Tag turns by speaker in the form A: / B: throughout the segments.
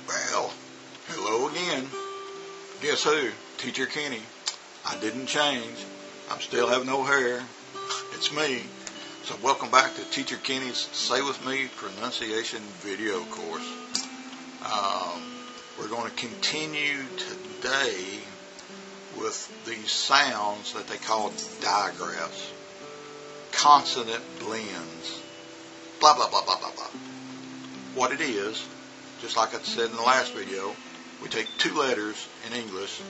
A: Well, hello again. Guess who? Teacher Kenny. I didn't change. I'm still having no hair. It's me. So welcome back to Teacher Kenny's Say With Me pronunciation video course. We're going to continue today with these sounds that they call digraphs. Consonant blends. Blah, blah, blah, blah, blah, blah. What it is, just like I said in the last video, we take two letters in English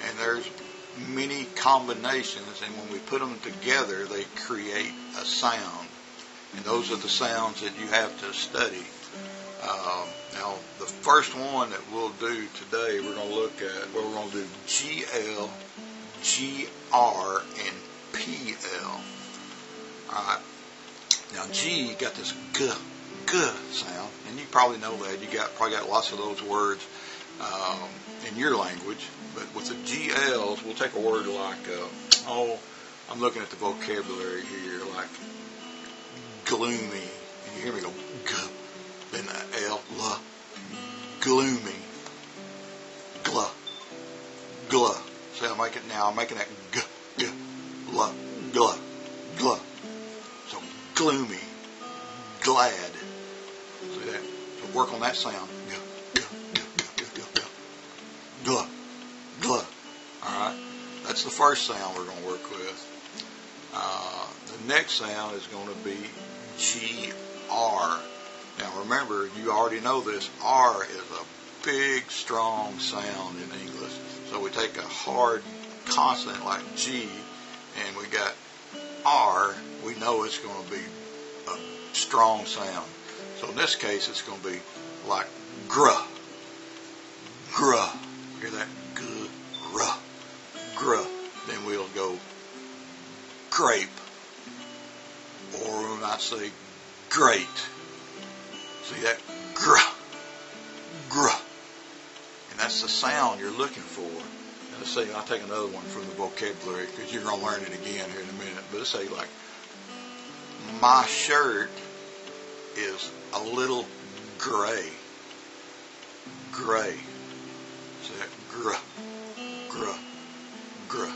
A: and there's many combinations, and when we put them together they create a sound, and those are the sounds that you have to study. Now the first one that we'll do today, we're going to look at, well, we're going to do GL, GR, and PL. Alright, now G got this G sound, and you probably know that. You probably got lots of those words in your language. But with the GLs, we'll take a word like, I'm looking at the vocabulary here, like gloomy. And you hear me go, G, then the L, L, gloomy, gla, gla. See, I'm making that G, G, la, gla, gla. So gloomy, glad. See that? So work on that sound. G, G, G, G, G, G, G. Gla, gla. Alright? That's the first sound we're going to work with. The next sound is going to be GR. Now remember, you already know this, R is a big, strong sound in English. So we take a hard consonant like G, and we got R, we know it's going to be a strong sound. So in this case, it's going to be like gruh, gruh. Hear that? Gruh, gruh. Then we'll go grape, or we might say great. See that? Gruh, gruh. And that's the sound you're looking for. Now let's say, I'll take another one from the vocabulary because you're going to learn it again here in a minute. But let's say like, my shirt is a little gray. Gray. See that? Gruh, gruh, gruh.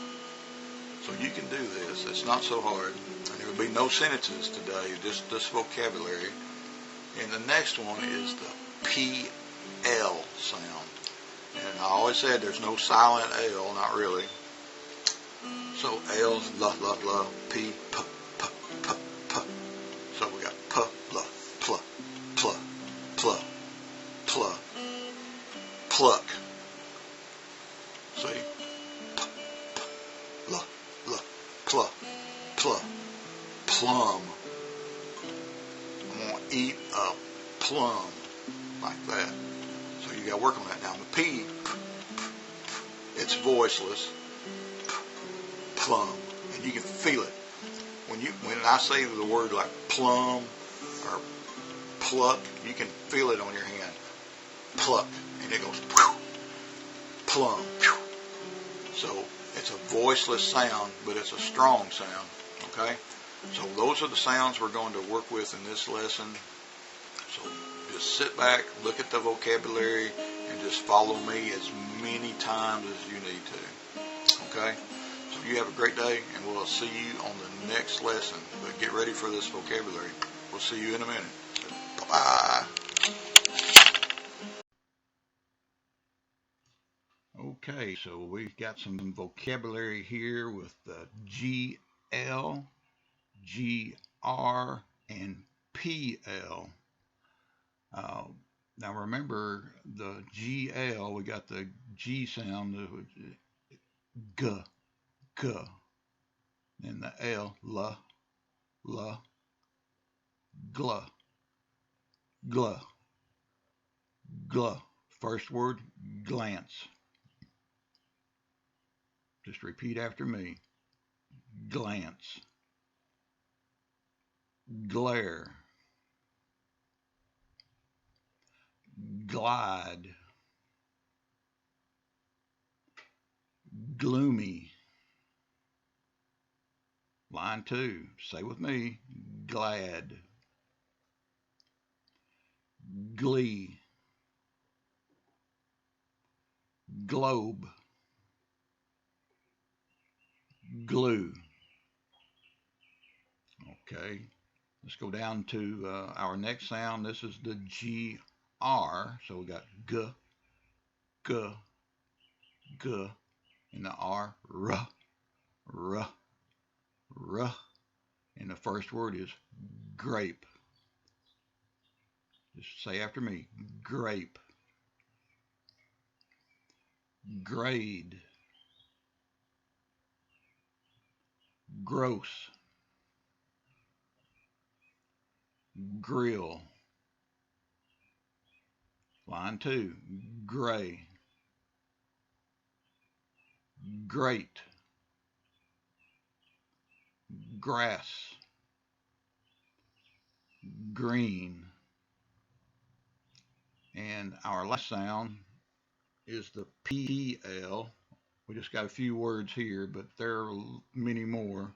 A: So you can do this. It's not so hard. And there will be no sentences today, just this vocabulary. And the next one is the PL sound. And I always said there's no silent L, not really. So L's la, la, la, P, P, P, P, P. So we got P, la, pl, pl, pl, pl, pluck. See? P, P, la, la, pl, pl, plum. I'm going to eat a plum, like that. So you got to work on that. Now the P, it's voiceless, plum, and you can feel it. When I say the word like plum or pluck, you can feel it on your hand. Pluck, and it goes plum. So it's a voiceless sound, but it's a strong sound. Okay. So those are the sounds we're going to work with in this lesson. So just sit back, look at the vocabulary, and just follow me as many times as you need to. Okay? So you have a great day, and we'll see you on the next lesson. But get ready for this vocabulary. We'll see you in a minute. Bye-bye. Okay, so we've got some vocabulary here with the GL, GR, and PL. Now remember the GL, we got the G sound, G, G, and the L, L, L, gl, gl, gl. First word, glance. Just repeat after me. Glance. Glare. Glide. Gloomy. Line 2. Say with me. Glad. Glee. globe, glue. Okay, let's go down to our next sound. This is the GR. So we got G, G, G, and the R, R, R, R. And the first word is grape. Just say after me, grape. Grade. Gross. Grill. Line 2, gray. Great. Grass. Green. And our last sound is the PL. We just got a few words here, but there are many more.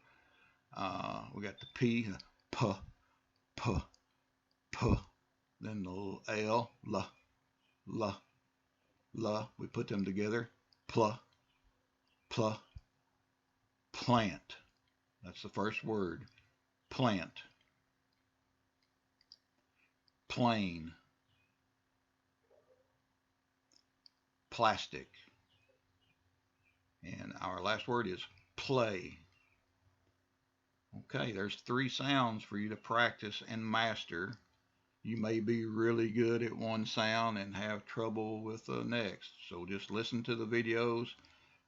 A: We got the P, P, P, P. Then the L, L, L, L. We put them together. Pl, pl, plant. That's the first word. Plant. Plane. Plastic. And our last word is play. Okay, there's 3 sounds for you to practice and master. You may be really good at one sound and have trouble with the next. So just listen to the videos,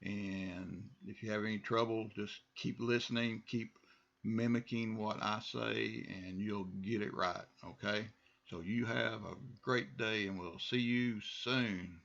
A: and if you have any trouble, just keep listening, keep mimicking what I say, and you'll get it right. Okay? So you have a great day, and we'll see you soon.